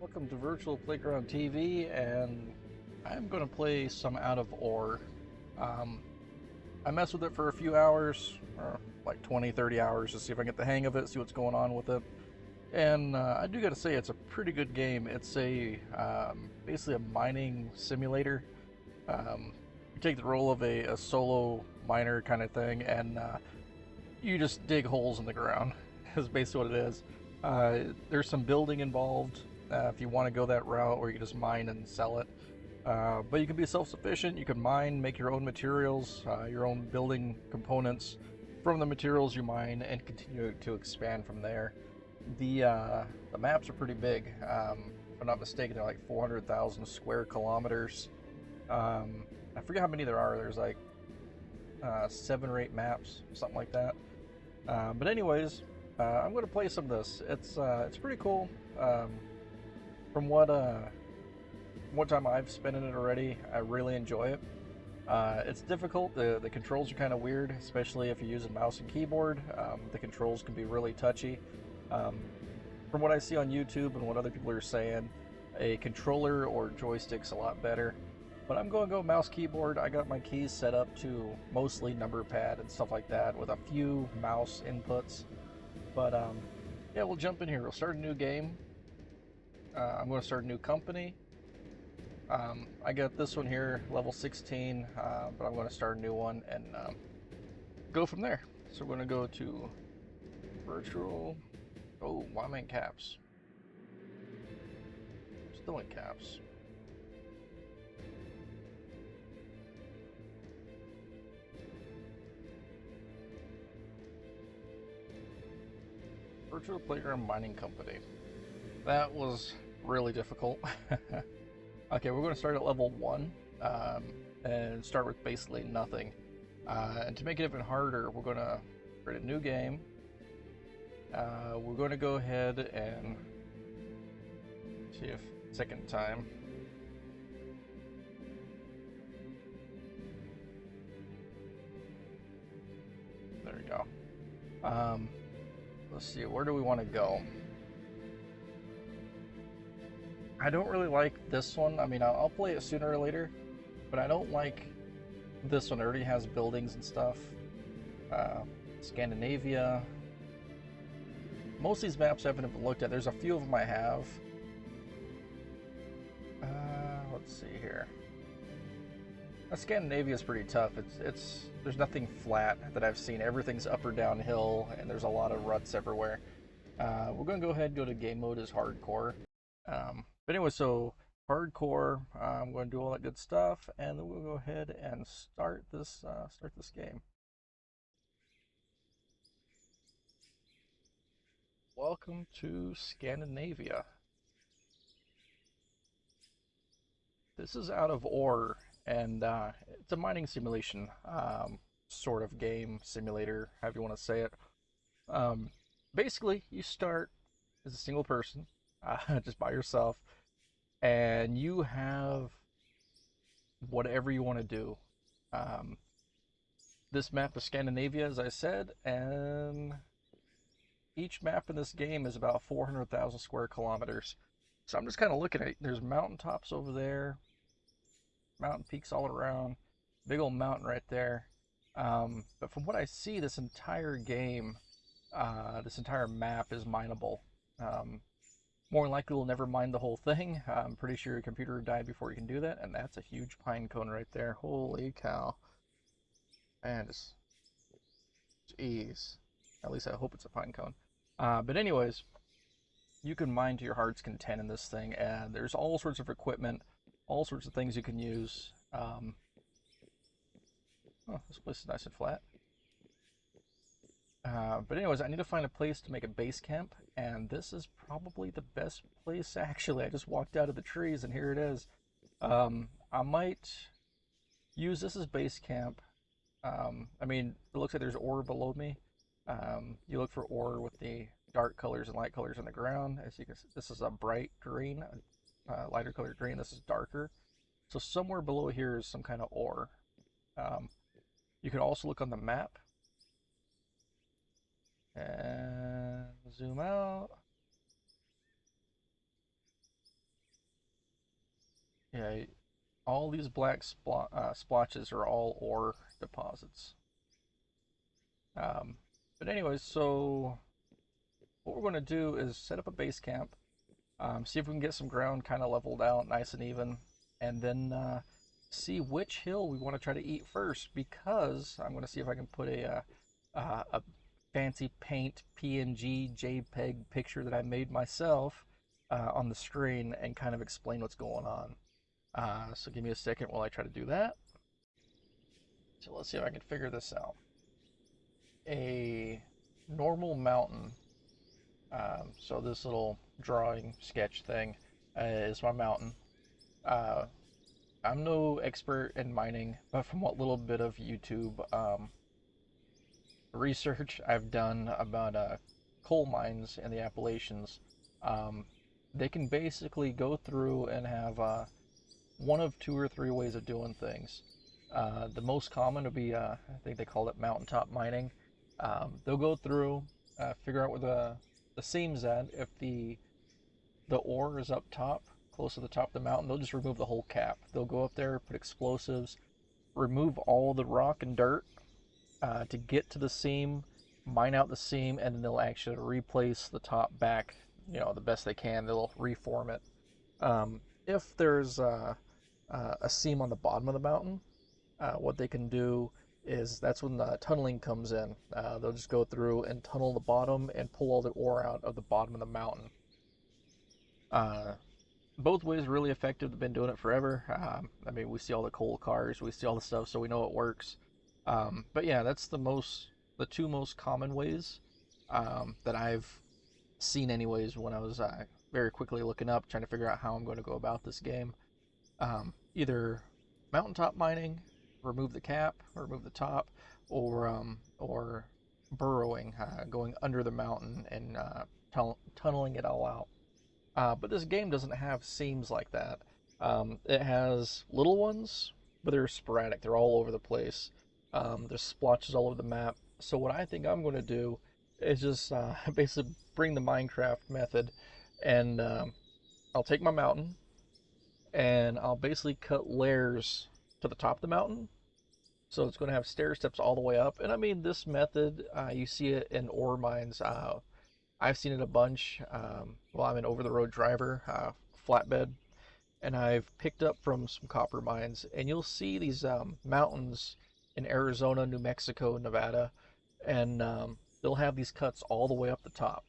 Welcome to Virtual Playground TV, and I'm going to play some Out of Ore. Um, I messed with it for a few hours, or like 20, 30 hours, to see if I can get the hang of it, see what's going on with it. And I do got to say, it's a pretty good game. It's basically a mining simulator. You take the role of a solo miner kind of thing, and you just dig holes in the ground. Is basically what it is. There's some building involved if you want to go that route, or you can just mine and sell it. But you can be self-sufficient. You can mine, make your own materials, your own building components from the materials you mine, and continue to expand from there. The maps are pretty big. If I'm not mistaken, they're like 400,000 square kilometers. I forget how many there are. There's like 7 or 8 maps, something like that. But anyways, I'm going to play some of this. It's pretty cool. From what time I've spent in it already, I really enjoy it. It's difficult. The controls are kind of weird, especially if you're using mouse and keyboard. The controls can be really touchy. From what I see on YouTube and what other people are saying, a controller or joystick's a lot better. But I'm going to go mouse keyboard. I got my keys set up to mostly number pad and stuff like that, with a few mouse inputs. But yeah, we'll jump in here. We'll start a new game. I'm going to start a new company. I got this one here, level 16, but I'm going to start a new one and go from there. So we're going to go to virtual. Oh, why am I in caps? Still in caps. Virtual Playground Mining Company. That was really difficult. Okay, we're going to start at level 1 and start with basically nothing. And to make it even harder, we're going to create a new game. We're going to go ahead and see if second time. There we go. Let's see, where do we want to go? I don't really like this one. I mean, I'll play it sooner or later, but I don't like this one. It already has buildings and stuff. Scandinavia. Most of these maps I haven't even looked at. There's a few of them I have. Let's see here. Scandinavia is pretty tough. There's nothing flat that I've seen. Everything's up or downhill, and there's a lot of ruts everywhere. We're gonna go ahead and go to game mode as hardcore. But anyway, so hardcore. I'm going to do all that good stuff, and then we'll go ahead and start this game. Welcome to Scandinavia. This is Out of Ore, and it's a mining simulation sort of game simulator, however you want to say it. Basically, you start as a single person, just by yourself, and you have whatever you want to do. This map is Scandinavia, as I said, and each map in this game is about 400,000 square kilometers. So I'm just kind of looking at it. There's mountaintops over there, mountain peaks all around, big old mountain right there. But from what I see, this entire game, this entire map is mineable. More than likely, we'll never mine the whole thing. I'm pretty sure your computer died before you can do that, and that's a huge pine cone right there. Holy cow. Man, just, jeez. At least I hope it's a pine cone. But anyways, you can mine to your heart's content in this thing, and there's all sorts of equipment, all sorts of things you can use. Oh, this place is nice and flat. But anyways, I need to find a place to make a base camp, and this is probably the best place, actually. I just walked out of the trees, and here it is. I might use this as base camp. I mean, it looks like there's ore below me. You look for ore with the dark colors and light colors on the ground. As you can see, this is a bright green, lighter colored green. This is darker. So somewhere below here is some kind of ore. You can also look on the map and zoom out. Yeah, all these black splotches are all ore deposits. Um, but anyways, so what we're going to do is set up a base camp, see if we can get some ground kind of leveled out nice and even, and then see which hill we want to try to eat first, because I'm going to see if I can put a fancy paint PNG JPEG picture that I made myself on the screen and kind of explain what's going on. So give me a second while I try to do that. So let's see if I can figure this out. A normal mountain. So this little drawing sketch thing is my mountain. Uh, I'm no expert in mining, but from what little bit of YouTube research I've done about coal mines in the Appalachians, um, they can basically go through and have one of two or three ways of doing things. The most common would be, I think they call it mountaintop mining. They'll go through, figure out where the seam's at. If the ore is up top, close to the top of the mountain, they'll just remove the whole cap. They'll go up there, put explosives, remove all the rock and dirt to get to the seam, mine out the seam, and then they'll actually replace the top back, the best they can. They'll reform it. If there's a seam on the bottom of the mountain, what they can do is that's when the tunneling comes in. They'll just go through and tunnel the bottom and pull all the ore out of the bottom of the mountain. Uh, Both ways really effective. They've been doing it forever. I mean, we see all the coal cars, we see all the stuff, so we know it works. But yeah, that's the two most common ways that I've seen, anyways, when I was very quickly looking up, trying to figure out how I'm going to go about this game. Either mountaintop mining, remove the cap, remove the top, or burrowing, going under the mountain and tunneling it all out. But this game doesn't have seams like that. It has little ones, but they're sporadic. They're all over the place. There's splotches all over the map. So what I think I'm going to do is just basically bring the Minecraft method, and I'll take my mountain, and I'll basically cut layers to the top of the mountain. So it's going to have stair steps all the way up. And I mean, this method, you see it in ore mines. I've seen it a bunch. Well, I'm an over-the-road driver, flatbed, and I've picked up from some copper mines. And you'll see these mountains in Arizona, New Mexico, Nevada, and they'll have these cuts all the way up the top.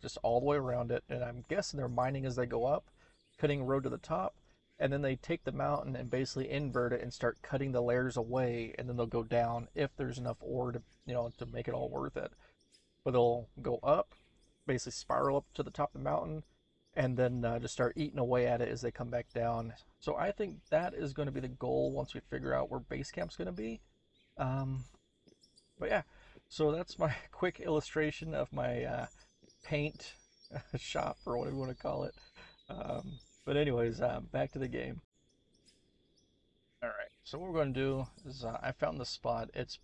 Just all the way around it. And I'm guessing they're mining as they go up, cutting a road to the top, and then they take the mountain and basically invert it and start cutting the layers away, and then they'll go down if there's enough ore to make it all worth it. But they'll go up, basically spiral up to the top of the mountain, and then just start eating away at it as they come back down. So I think that is going to be the goal once we figure out where base camp's going to be. Um, but yeah, so that's my quick illustration of my paint shop, or whatever you want to call it. But anyways, back to the game. All right, so what we're going to do is I found the spot. It's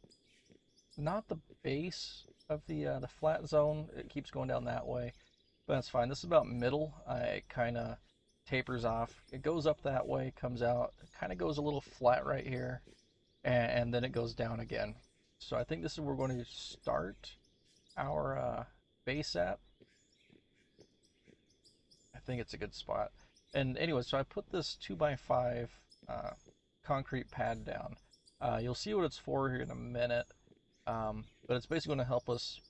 not the base of the flat zone. It keeps going down that way, but that's fine. This is about middle. It kind of tapers off. It goes up that way, comes out, it kind of goes a little flat right here, and then it goes down again. So I think this is where we're going to start our base at. I think it's a good spot. And anyway, so I put this 2x5 concrete pad down. You'll see what it's for here in a minute, but it's basically going to help us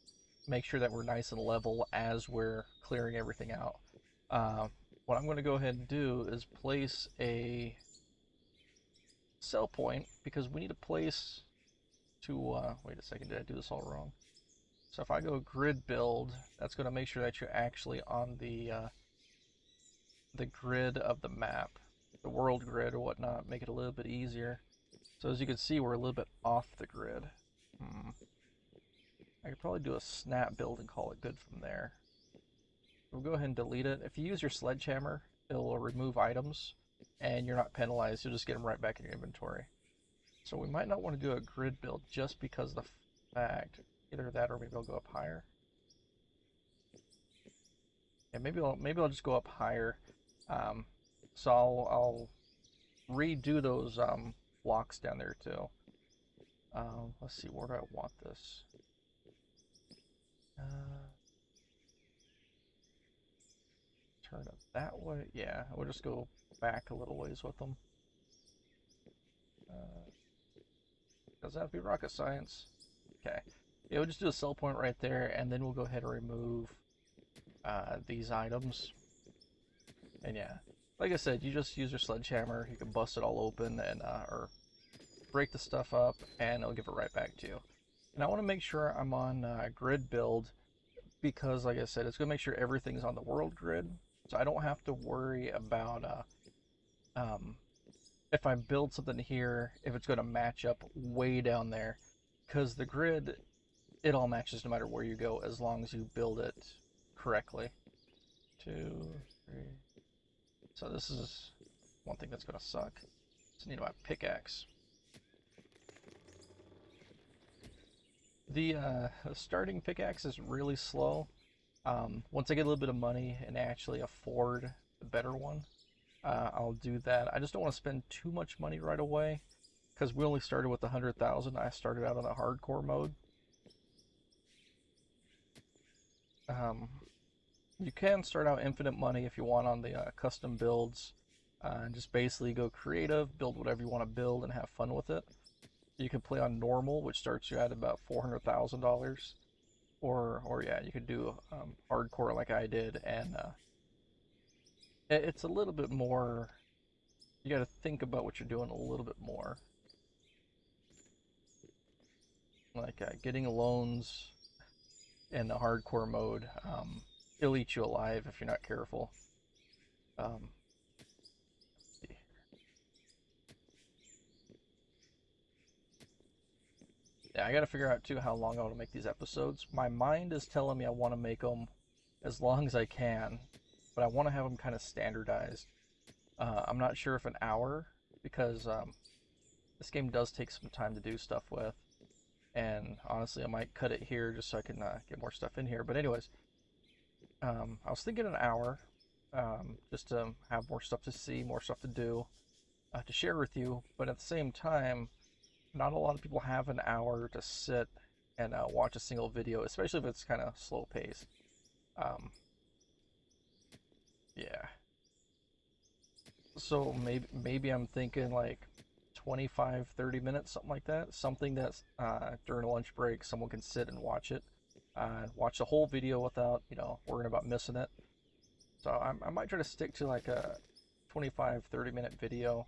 make sure that we're nice and level as we're clearing everything out. What I'm going to go ahead and do is place a sell point, because we need a place to, wait a second, did I do this all wrong? So if I go grid build, that's going to make sure that you're actually on the grid of the map, the world grid or whatnot, make it a little bit easier. So as you can see, we're a little bit off the grid. I could probably do a snap build and call it good from there. We'll go ahead and delete it. If you use your sledgehammer, it'll remove items, and you're not penalized. You'll just get them right back in your inventory. So we might not want to do a grid build just because of the fact, either that or maybe I'll go up higher. Yeah, maybe I'll just go up higher. So I'll redo those blocks down there too. Let's see, where do I want this? Turn it that way. Yeah, we'll just go back a little ways with them. Doesn't have to be rocket science. Okay. Yeah, we'll just do a sell point right there, and then we'll go ahead and remove these items. And yeah, like I said, you just use your sledgehammer. You can bust it all open and or break the stuff up, and it'll give it right back to you. And I want to make sure I'm on grid build because, like I said, it's going to make sure everything's on the world grid, so I don't have to worry about if I build something here, if it's going to match up way down there, because the grid, it all matches no matter where you go as long as you build it correctly. 2, 3. So this is one thing that's going to suck. Just need my pickaxe. The starting pickaxe is really slow. Once I get a little bit of money and actually afford the better one, I'll do that. I just don't want to spend too much money right away because we only started with 100,000. I started out on a hardcore mode. You can start out infinite money if you want on the custom builds, and just basically go creative, build whatever you want to build, and have fun with it. You can play on normal, which starts you at about $400,000, or yeah, you could do hardcore like I did, and it's a little bit more. You got to think about what you're doing a little bit more, like getting loans in the hardcore mode. It'll eat you alive if you're not careful. Let's see. Yeah, I gotta figure out too how long I want to make these episodes. My mind is telling me I want to make them as long as I can, but I want to have them kind of standardized. I'm not sure if an hour, because this game does take some time to do stuff with, and honestly I might cut it here just so I can get more stuff in here. But anyways, I was thinking an hour, just to have more stuff to see, more stuff to do, to share with you, but at the same time, not a lot of people have an hour to sit and watch a single video, especially if it's kind of slow paced. Yeah. So maybe I'm thinking like 25, 30 minutes, something like that. Something that's during a lunch break, someone can sit and watch it. Watch the whole video without, worrying about missing it. So I might try to stick to like a 25, 30-minute video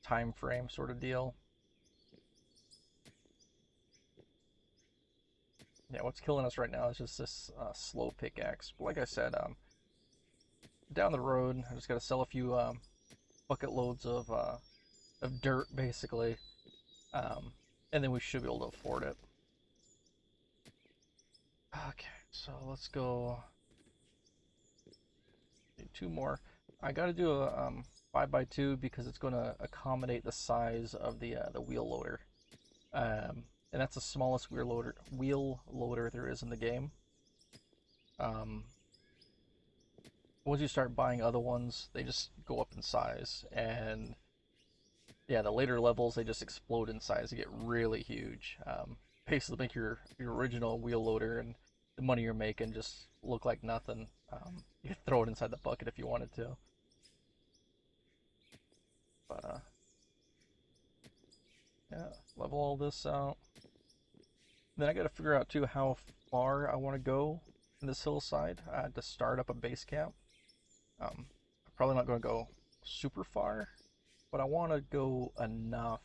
time frame sort of deal. Yeah, what's killing us right now is just this slow pickaxe. But like I said, down the road, I just got to sell a few bucket loads of dirt, basically, and then we should be able to afford it. Okay, so let's go. Need 2 more. I got to do a 5x2 because it's going to accommodate the size of the wheel loader. And that's the smallest wheel loader there is in the game. Once you start buying other ones, they just go up in size, and yeah, the later levels they just explode in size. They get really huge. Basically, make your original wheel loader and the money you're making just look like nothing. You could throw it inside the bucket if you wanted to. But yeah, level all this out. Then I got to figure out too how far I want to go in this hillside to start up a base camp. I'm probably not going to go super far, but I want to go enough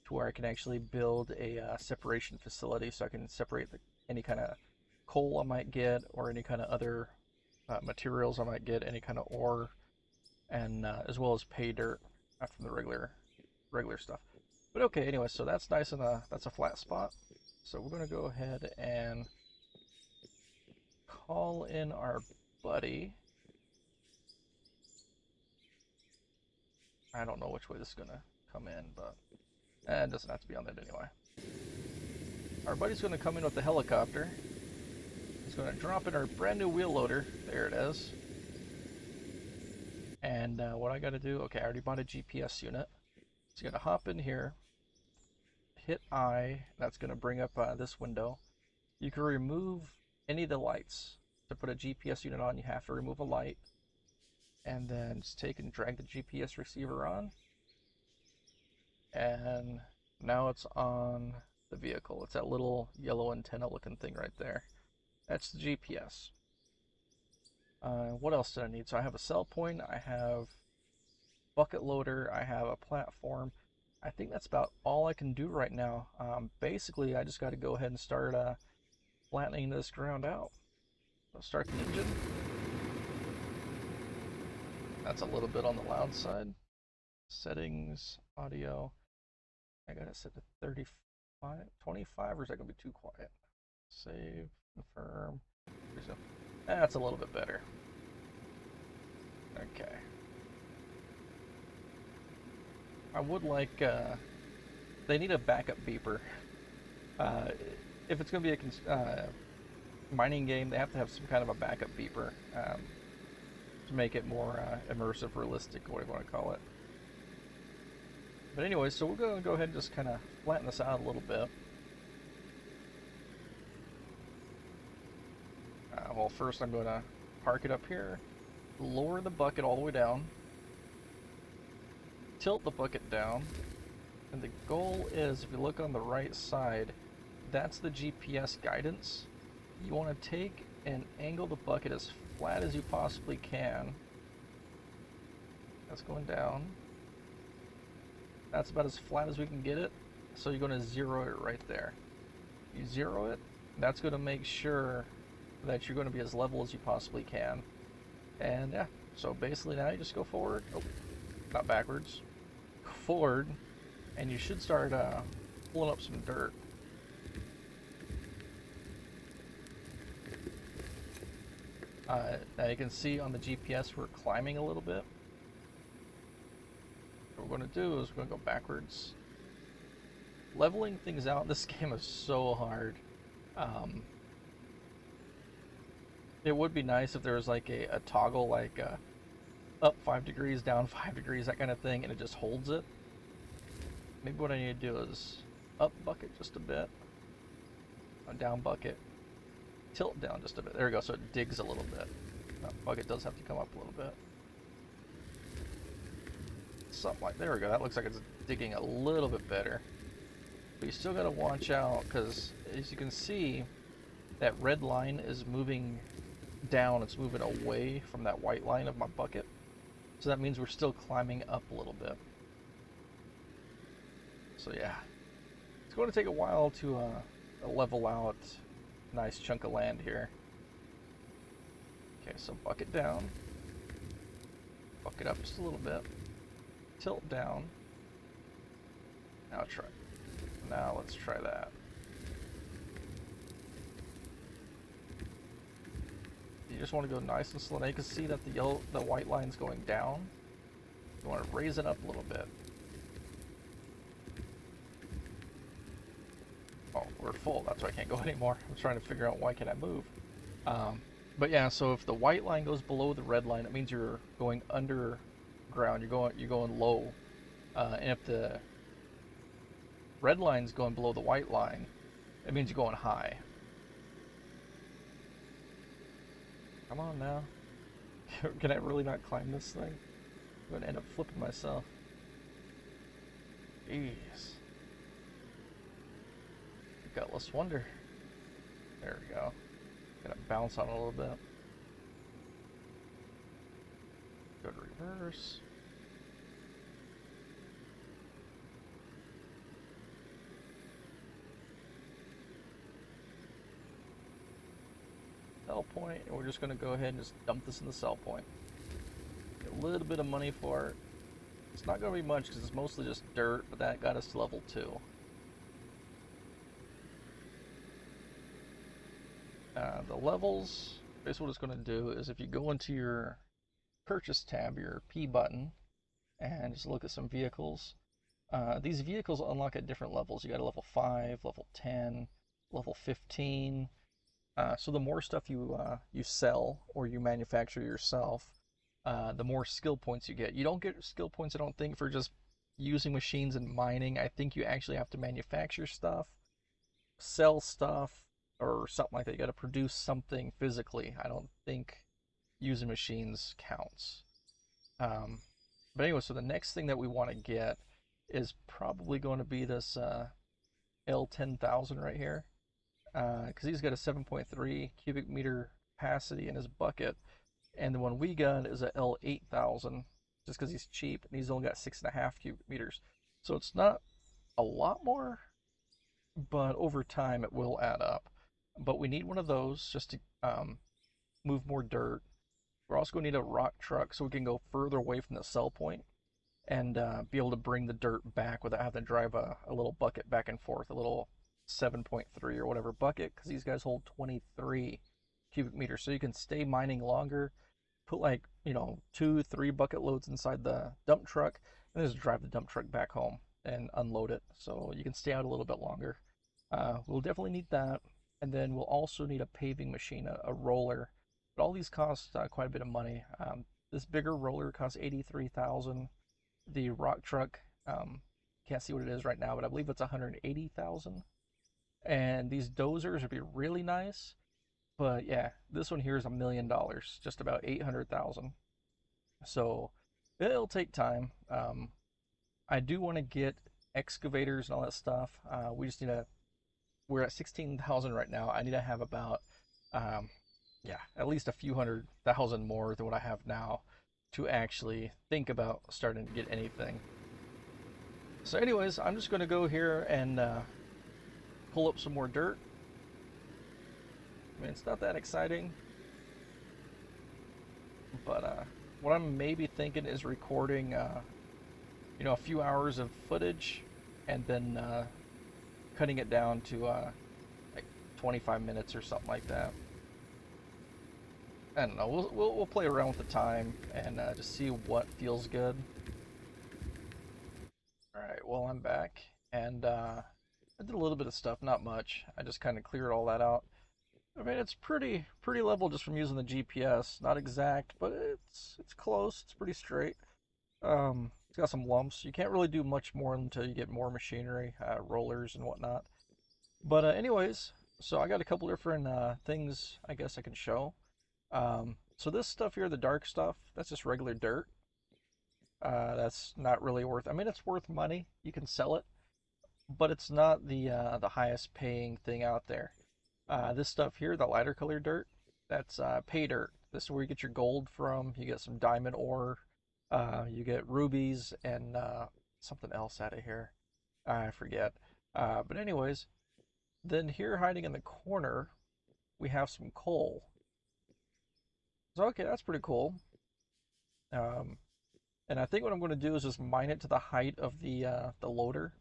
to where I can actually build a separation facility so I can separate any kind of coal I might get or any kind of other materials I might get, any kind of ore, and as well as pay dirt from the regular stuff. But okay, anyway, so that's nice, and that's a flat spot. So we're going to go ahead and call in our buddy. I don't know which way this is going to come in, but it doesn't have to be on that anyway. Our buddy's going to come in with the helicopter. He's going to drop in our brand new wheel loader. There it is. And what I got to do, okay, I already bought a GPS unit. So you got to hop in here, hit I, that's going to bring up this window. You can remove any of the lights. To put a GPS unit on, you have to remove a light, and then just take and drag the GPS receiver on, and now it's on the vehicle. It's that little yellow antenna looking thing right there. That's the GPS. What else did I need? So I have a cell point, I have bucket loader, I have a platform. I think that's about all I can do right now. Basically, I just got to go ahead and start flattening this ground out. So start the engine. That's a little bit on the loud side. Settings, audio. I got it set to 35, 25, or is that going to be too quiet? Save, confirm. That's a little bit better. Okay. I would like, they need a backup beeper. If it's going to be a mining game, they have to have some kind of a backup beeper to make it more immersive, realistic, whatever you want to call it. But anyway, so we're going to go ahead and just kind of flatten this out a little bit. Well, first I'm going to park it up here, lower the bucket all the way down, tilt the bucket down, and the goal is, if you look on the right side, that's the GPS guidance. You want to take and angle the bucket as flat as you possibly can. That's going down. That's about as flat as we can get it. So you're going to zero it right there. You zero it, that's going to make sure that you're going to be as level as you possibly can. And yeah, so basically now you just go forward. Oh, not backwards. Forward, and you should start pulling up some dirt. Now you can see on the GPS we're climbing a little bit. What we're going to do is we're going to go backwards. Leveling things out in this game is so hard. It would be nice if there was like a toggle, like up 5 degrees, down 5 degrees, that kind of thing, and it just holds it. Maybe what I need to do is up bucket just a bit, down bucket, tilt down just a bit. There we go, so it digs a little bit. Bucket does have to come up a little bit. Something like, there we go, that looks like it's digging a little bit better. But you still gotta watch out, because as you can see, that red line is moving down, it's moving away from that white line of my bucket. So that means we're still climbing up a little bit. So yeah, it's going to take a while to level out a nice chunk of land here. Okay, so bucket down, bucket up just a little bit, tilt down. Now let's try that. You just want to go nice and slow. Now you can see that the white line's going down. You want to raise it up a little bit. Oh, we're full. That's why I can't go anymore. I'm trying to figure out why can't I move. But yeah, so if the white line goes below the red line, it means you're going underground. You're going low. And if the red line's going below the white line, it means you're going high. Come on now. Can I really not climb this thing? I'm going to end up flipping myself. Jeez. Gutless wonder. There we go. Gonna bounce on it a little bit. Go to reverse. Sell point, and we're just going to go ahead and just dump this in the sell point. Get a little bit of money for it. It's not going to be much because it's mostly just dirt, but that got us to level 2. The levels, basically what it's going to do is if you go into your purchase tab, your P button, and just look at some vehicles, these vehicles unlock at different levels. You got a level 5, level 10, level 15. So the more stuff you sell or you manufacture yourself, the more skill points you get. You don't get skill points, I don't think, for just using machines and mining. I think you actually have to manufacture stuff, sell stuff, or something like that. You got to produce something physically. I don't think using machines counts. Um, but anyway, so the next thing that we want to get is probably going to be this L10,000 right here, because he's got a 7.3 cubic meter capacity in his bucket, and the one we got is a L8000, just because he's cheap and he's only got 6.5 cubic meters. So it's not a lot more, but over time it will add up. But we need one of those just to move more dirt. We're also going to need a rock truck so we can go further away from the sell point and be able to bring the dirt back without having to drive a little bucket back and forth, a little 7.3 or whatever bucket, because these guys hold 23 cubic meters. So you can stay mining longer, put like, 2, 3 bucket loads inside the dump truck, and just drive the dump truck back home and unload it. So you can stay out a little bit longer. We'll definitely need that. And then we'll also need a paving machine, a roller. But all these cost quite a bit of money. This bigger roller costs 83,000. The rock truck, can't see what it is right now, but I believe it's 180,000. And these dozers would be really nice, but yeah, this one here is $1 million, just about 800,000. So it'll take time. I do want to get excavators and all that stuff. We just need to. We're at 16,000 right now. I need to have about, yeah, at least a few 100,000 more than what I have now to actually think about starting to get anything. So anyways, I'm just going to go here and pull up some more dirt. I mean, it's not that exciting, but what I'm maybe thinking is recording, a few hours of footage and then cutting it down to like 25 minutes or something like that. I don't know. We'll play around with the time and just see what feels good. All right. Well, I'm back, and I did a little bit of stuff, not much. I just kind of cleared all that out. I mean, it's pretty level just from using the GPS. Not exact, but it's close. It's pretty straight. It's got some lumps. You can't really do much more until you get more machinery, rollers and whatnot. But anyways, so I got a couple different things I guess I can show. So this stuff here, the dark stuff, that's just regular dirt. That's not really worth. I mean, it's worth money. You can sell it, but it's not the highest paying thing out there. This stuff here, the lighter colored dirt, that's pay dirt. This is where you get your gold from. You get some diamond ore. You get rubies and something else out of here. I forget. But anyways, then here hiding in the corner, we have some coal. So okay, that's pretty cool. Um, and I think what I'm going to do is just mine it to the height of the loader.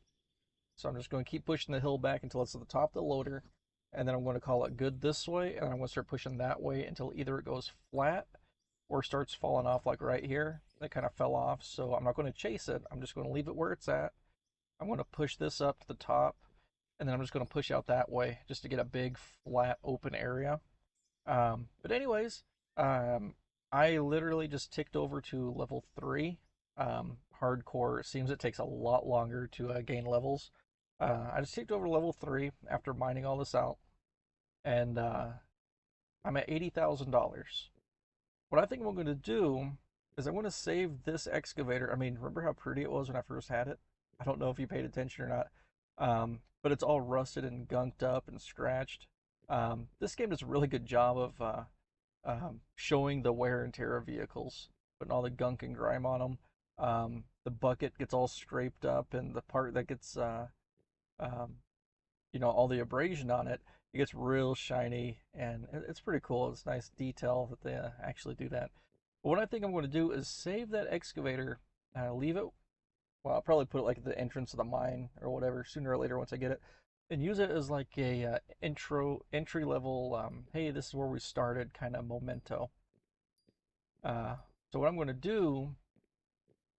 So I'm just going to keep pushing the hill back until it's at the top of the loader, and then I'm going to call it good this way, and I'm going to start pushing that way until either it goes flat or starts falling off like right here. That kind of fell off, so I'm not going to chase it. I'm just going to leave it where it's at. I'm going to push this up to the top, and then I'm just going to push out that way just to get a big flat open area. But anyways, I literally just ticked over to level 3. Hardcore, it seems it takes a lot longer to gain levels. I just ticked over to level 3 after mining all this out, and I'm at $80,000. What I think I'm going to do is I'm going to save this excavator. I mean, remember how pretty it was when I first had it? I don't know if you paid attention or not, but it's all rusted and gunked up and scratched. This game does a really good job of showing the wear and tear of vehicles, putting all the gunk and grime on them. The bucket gets all scraped up, and the part that gets, um, all the abrasion on it, it gets real shiny, and it's pretty cool. It's nice detail that they actually do that. But what I think I'm going to do is save that excavator, leave it. Well, I'll probably put it like at the entrance of the mine or whatever sooner or later once I get it, and use it as like a entry level. Hey, this is where we started kind of memento. So what I'm going to do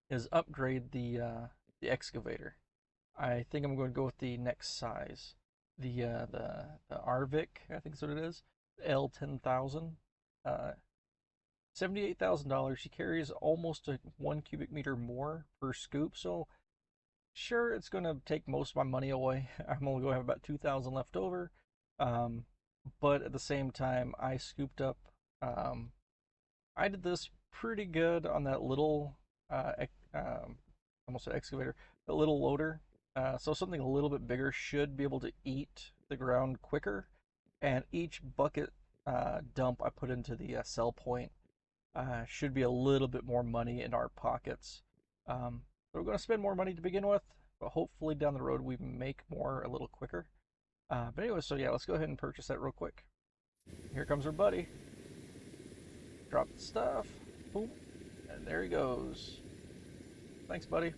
is upgrade the excavator. I think I'm going to go with the next size, the Arvik, I think is what it is, L10,000. $78,000. She carries almost a 1 cubic meter more per scoop, so sure, it's going to take most of my money away. I'm only going to have about 2,000 left over. Um, but at the same time, I scooped up. Um, I did this pretty good on that little, almost an excavator, the little loader. So something a little bit bigger should be able to eat the ground quicker. And each bucket dump I put into the sell point should be a little bit more money in our pockets. So we're going to spend more money to begin with, but hopefully down the road we make more a little quicker. But anyway, so yeah, let's go ahead and purchase that real quick. Here comes our buddy. Drop the stuff. Boom. And there he goes. Thanks, buddy.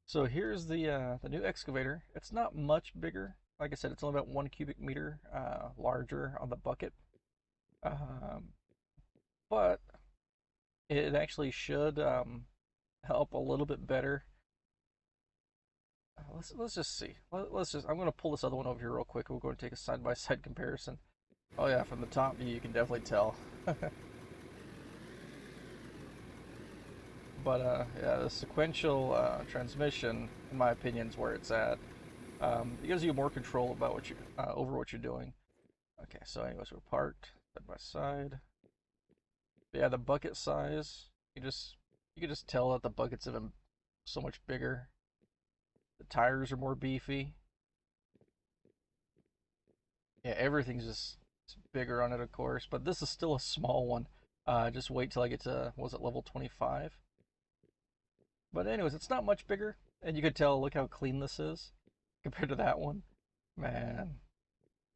So here's the new excavator. It's not much bigger. Like I said, it's only about 1 cubic meter larger on the bucket. Um, but it actually should help a little bit better. Let's just see. Let's just. I'm going to pull this other one over here real quick. We're going to take a side by side comparison. Oh yeah, from the top view you can definitely tell. But yeah, the sequential transmission, in my opinion, is where it's at. It gives you more control about what you over what you're doing. Okay, so anyways, we're parked side by side. But yeah, the bucket size, you can just tell that the bucket's even so much bigger. The tires are more beefy. Yeah, everything's just bigger on it, of course, but this is still a small one. Just wait till I get to, was it level 25? But anyways, it's not much bigger, and you could tell, look how clean this is compared to that one. Man,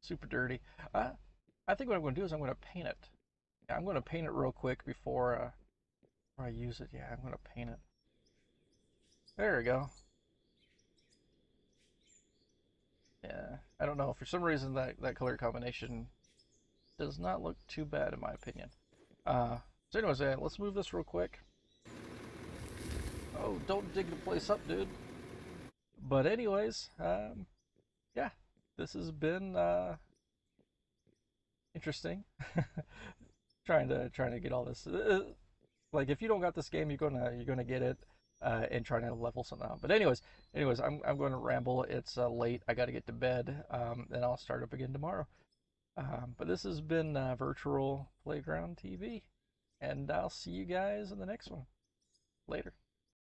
super dirty. I think what I'm going to do is I'm going to paint it. Yeah, I'm going to paint it real quick before I use it. Yeah, I'm going to paint it. There we go. Yeah, I don't know. For some reason, that color combination does not look too bad in my opinion. So anyways, let's move this real quick. Oh, don't dig the place up, dude. But anyways, yeah, this has been interesting. trying to get all this. Like if you don't got this game, you're gonna get it and trying to level something out. But anyways, I'm going to ramble. It's late. I got to get to bed. And I'll start up again tomorrow. But this has been Virtual Playground TV, and I'll see you guys in the next one. Later.